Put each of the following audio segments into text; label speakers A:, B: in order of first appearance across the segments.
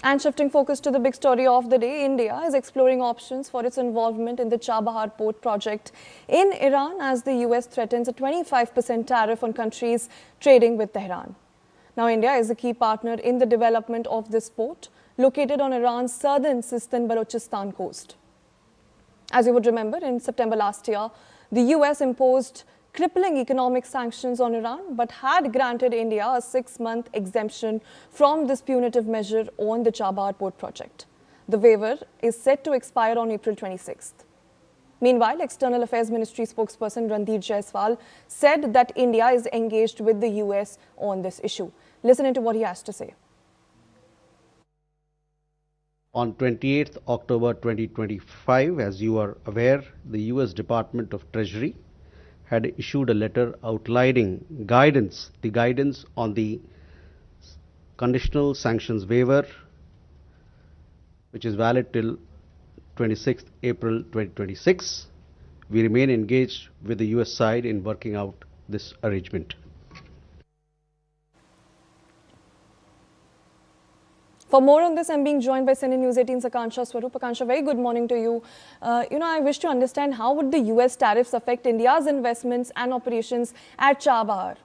A: And shifting focus to the big story of the day, India is exploring options for its involvement in the Chabahar port project in Iran as the US threatens a 25% tariff on countries trading with Tehran. Now, India is a key partner in the development of this port, located on Iran's southern Sistan Balochistan coast. As you would remember, in September last year, the US imposed crippling economic sanctions on Iran, but had granted India a 6-month exemption from this punitive measure on the Chabahar port project. The waiver is set to expire on April 26th. Meanwhile, External Affairs Ministry spokesperson Randeep Jaiswal said that India is engaged with the US on this issue. Listen to what he has to say.
B: On 28th October 2025, as you are aware, the US Department of Treasury had issued a letter outlining the guidance on the conditional sanctions waiver, which is valid till 26th April 2026. We remain engaged with the US side in working out this arrangement.
A: For more on this, I'm being joined by CNN News 18's Akansha Swarup. Akansha, very good morning to you. I wish to understand how would the US tariffs affect India's investments and operations at Chabahar?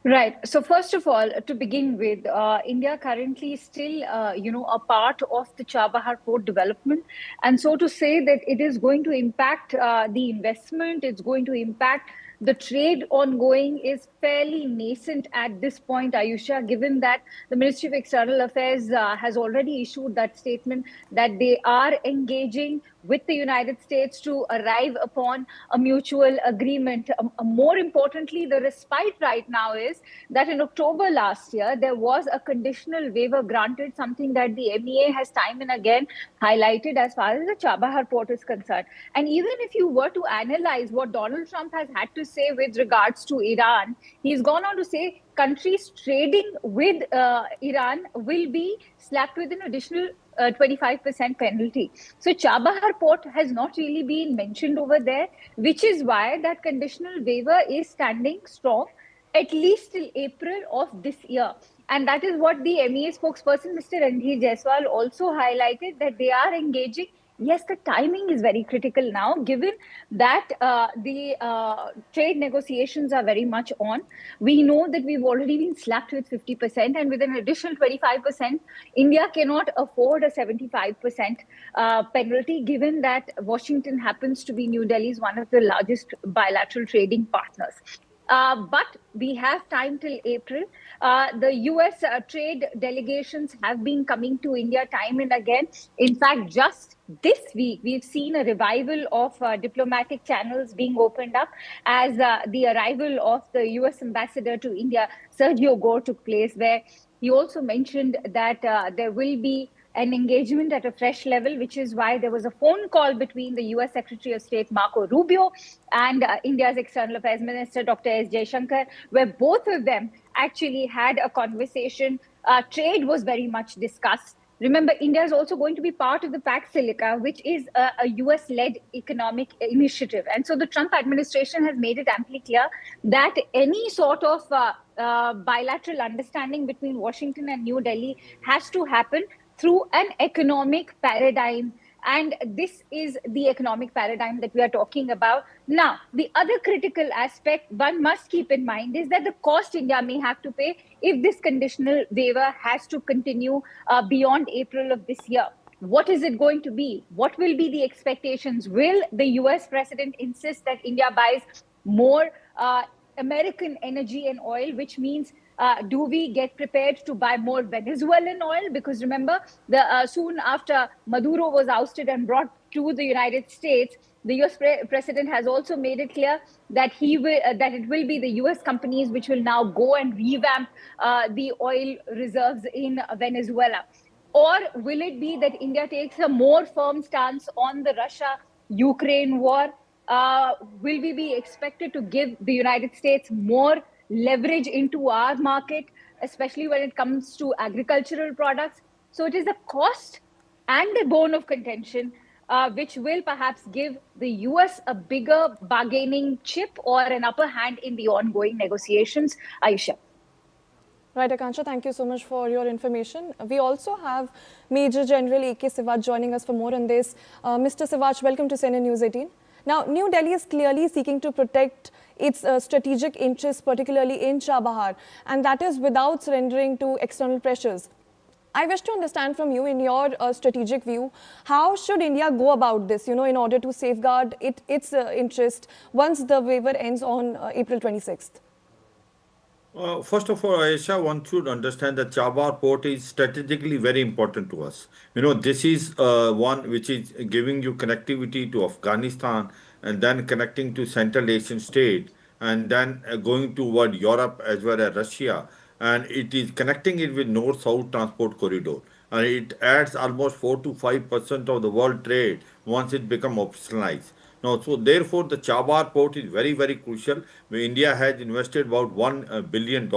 C: Right. So first of all, to begin with, India currently is still, a part of the Chabahar port development. And so to say that it is going to impact the investment, it's going to impact the trade ongoing is fairly nascent at this point, Ayusha, given that the Ministry of External Affairs has already issued that statement that they are engaging with the United States to arrive upon a mutual agreement. More importantly, the respite right now is that in October last year, there was a conditional waiver granted, something that the MEA has time and again highlighted as far as the Chabahar port is concerned. And even if you were to analyze what Donald Trump has had to say with regards to Iran, he's gone on to say countries trading with Iran will be slapped with an additional 25% penalty. So Chabahar port has not really been mentioned over there, which is why that conditional waiver is standing strong at least till April of this year. And that is what the MEA spokesperson, Mr. Randeep Jaiswal, also highlighted, that they are engaging. Yes, the timing is very critical now, given that the trade negotiations are very much on. We know that we've already been slapped with 50%, and with an additional 25%, India cannot afford a 75% penalty, given that Washington happens to be New Delhi's one of the largest bilateral trading partners. But we have time till April. The US trade delegations have been coming to India time and again. In fact, just this week, we've seen a revival of diplomatic channels being opened up as the arrival of the US ambassador to India, Sergio Gore, took place, where he also mentioned that there will be an engagement at a fresh level, which is why there was a phone call between the US Secretary of State Marco Rubio and India's External Affairs Minister Dr. S. Jaishankar, where both of them actually had a conversation. Trade was very much discussed. Remember, India is also going to be part of the Pax Silica, which is a US-led economic initiative. And so the Trump administration has made it amply clear that any sort of bilateral understanding between Washington and New Delhi has to happen through an economic paradigm. And this is the economic paradigm that we are talking about. Now, the other critical aspect one must keep in mind is that the cost India may have to pay if this conditional waiver has to continue beyond April of this year. What is it going to be? What will be the expectations? Will the US president insist that India buys more American energy and oil, which means do we get prepared to buy more Venezuelan oil? Because remember, soon after Maduro was ousted and brought to the United States, the US president has also made it clear that it will be the US companies which will now go and revamp the oil reserves in Venezuela. Or will it be that India takes a more firm stance on the Russia-Ukraine war? Will we be expected to give the United States more leverage into our market, especially when it comes to agricultural products? So it is a cost and a bone of contention, which will perhaps give the US a bigger bargaining chip or an upper hand in the ongoing negotiations. Ayusha.
A: Right, Akansha, thank you so much for your information. We also have Major General A.K. Sivaj joining us for more on this. Mr. Sivaj, welcome to CNN News 18. Now, New Delhi is clearly seeking to protect its strategic interests, particularly in Chabahar, and that is without surrendering to external pressures. I wish to understand from you, in your strategic view, how should India go about this, in order to safeguard its interest once the waiver ends on April 26th?
D: First of all, Aisha, one should understand that Chabahar port is strategically very important to us. This is one which is giving you connectivity to Afghanistan and then connecting to Central Asian state and then going toward Europe as well as Russia. And it is connecting it with North-South transport corridor. And it adds almost 4 to 5% of the world trade once it becomes operationalized. Now, so therefore, the Chabahar port is very, very crucial. India has invested about $1 billion,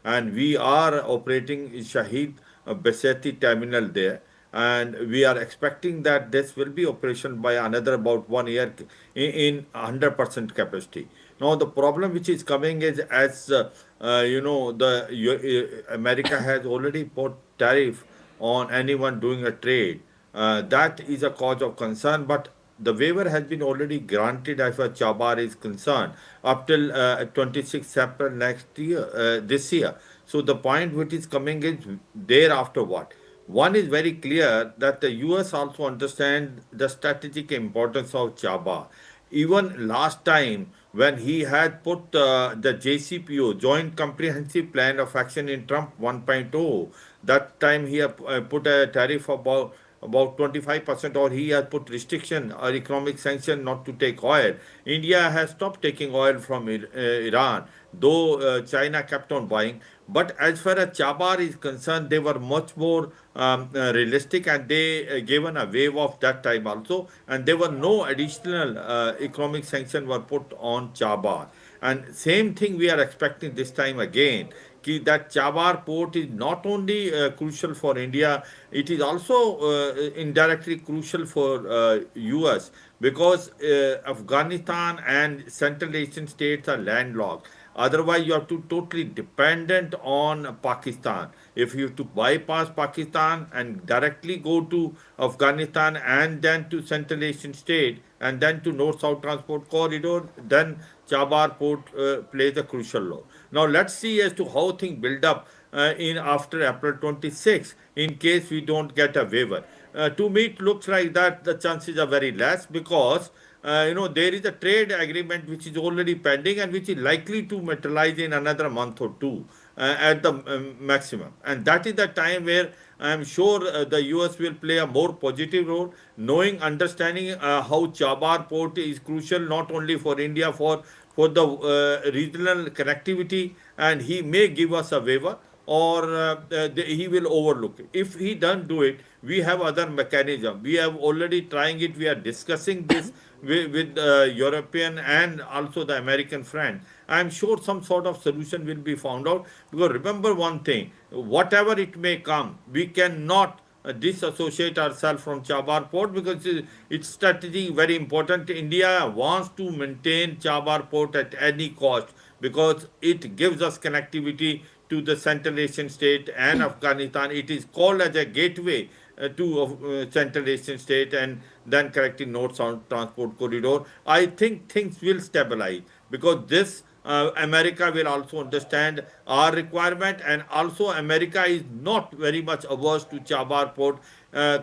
D: and we are operating Shahid Beseti terminal there. And we are expecting that this will be operation by another about 1 year in 100% capacity. Now, the problem which is coming is as America has already put tariff on anyone doing a trade. That is a cause of concern, but the waiver has been already granted as far as Chabahar is concerned up till 26th April this year. So the point which is coming is thereafter what? One is very clear that the US also understands the strategic importance of Chabahar. Even last time when he had put the JCPO, Joint Comprehensive Plan of Action in Trump 1.0, that time he put a tariff about 25%, or he has put restriction or economic sanction not to take oil. India has stopped taking oil from Iran, though China kept on buying. But as far as Chabahar is concerned, they were much more realistic, and they given a waive of that time also, and there were no additional economic sanction were put on Chabahar. And same thing we are expecting this time again, that Chabahar port is not only crucial for India, it is also indirectly crucial for US, because Afghanistan and Central Asian states are landlocked. Otherwise, you are totally dependent on Pakistan. If you have to bypass Pakistan and directly go to Afghanistan and then to Central Asian state and then to North-South transport corridor, then Chabahar port plays a crucial role. Now, let's see as to how things build up in after April 26, in case we don't get a waiver. To me, it looks like that the chances are very less, because there is a trade agreement which is already pending and which is likely to materialize in another month or two at the maximum. And that is the time where I am sure the US will play a more positive role, understanding how Chabahar port is crucial not only for India, for the regional connectivity, and he may give us a waiver, or he will overlook it. If he doesn't do it, we have other mechanism. We have already trying it. We are discussing this with European and also the American friend. I am sure some sort of solution will be found out, because remember one thing, whatever it may come, we cannot disassociate ourselves from Chabahar port, because its strategy very important. India wants to maintain Chabahar port at any cost, because it gives us connectivity to the Central Asian state and Afghanistan. It is called as a gateway to Central Asian state, and then connecting North-South transport corridor. I think things will stabilize, because this America will also understand our requirement, and also America is not very much averse to Chabahar port,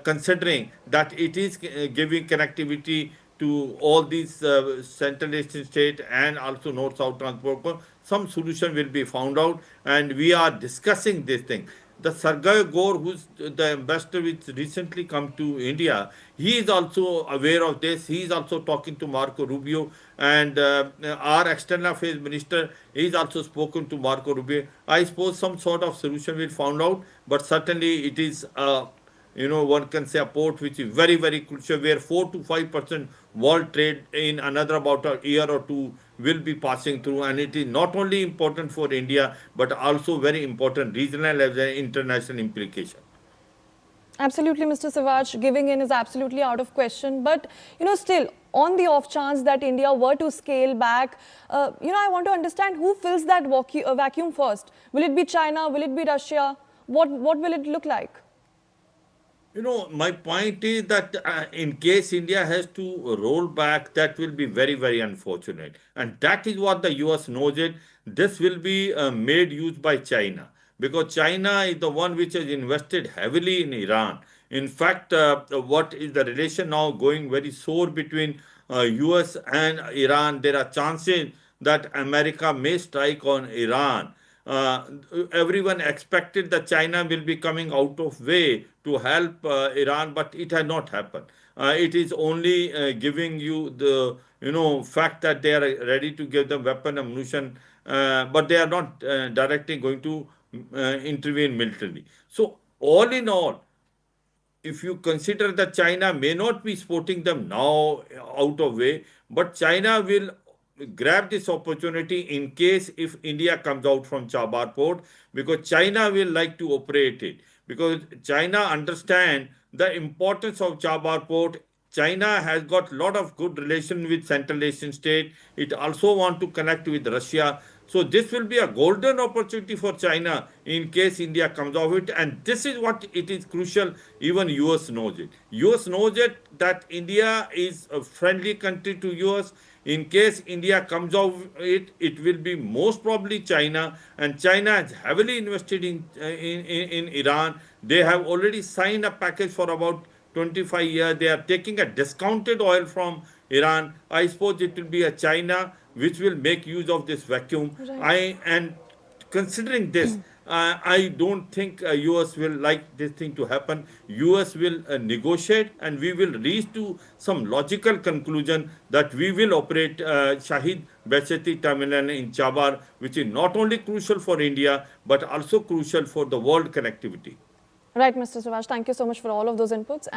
D: considering that it is giving connectivity to all these Central Asian states and also North-South transport. Some solution will be found out, and we are discussing this thing. The Sergey Gore, who's the ambassador which recently come to India, he is also aware of this. He is also talking to Marco Rubio, and our external affairs minister is also spoken to Marco Rubio. I suppose some sort of solution will found out, but certainly it is one can say a port which is very, very crucial, where 4 to 5% world trade in another about a year or two will be passing through. And it is not only important for India, but also very important regional as an international implication.
A: Absolutely, Mr. Sivaj, giving in is absolutely out of question. But, still, on the off chance that India were to scale back, I want to understand who fills that vacuum first. Will it be China? Will it be Russia? What will it look like?
D: My point is that in case India has to roll back, that will be very, very unfortunate. And that is what the US knows it. This will be made use by China because China is the one which has invested heavily in Iran. In fact, what is the relation now going very sore between US and Iran? There are chances that America may strike on Iran. uh, Everyone expected that China will be coming out of way to help Iran, but it has not happened. It is only giving you the fact that they are ready to give them weapon ammunition, but they are not directly going to intervene militarily. So all in all, if you consider that China may not be supporting them now out of way, but China will grab this opportunity in case if India comes out from Chabahar port, because China will like to operate it, because China understand the importance of Chabahar port. China has got a lot of good relation with Central Asian state. It also want to connect with Russia. So this will be a golden opportunity for China in case India comes off it. And this is what it is crucial. Even US knows it. US knows it that India is a friendly country to US. In case India comes off it, it will be most probably China. And China has heavily invested in Iran. They have already signed a package for about 25 years. They are taking a discounted oil from Iran. I suppose it will be a China which will make use of this vacuum.
A: Right.
D: And considering this, I don't think US will like this thing to happen. US will negotiate, and we will reach to some logical conclusion that we will operate Shahid Beheshti terminal in Chabahar, which is not only crucial for India but also crucial for the world connectivity.
A: Right, Mr. Suvash, thank you so much for all of those inputs.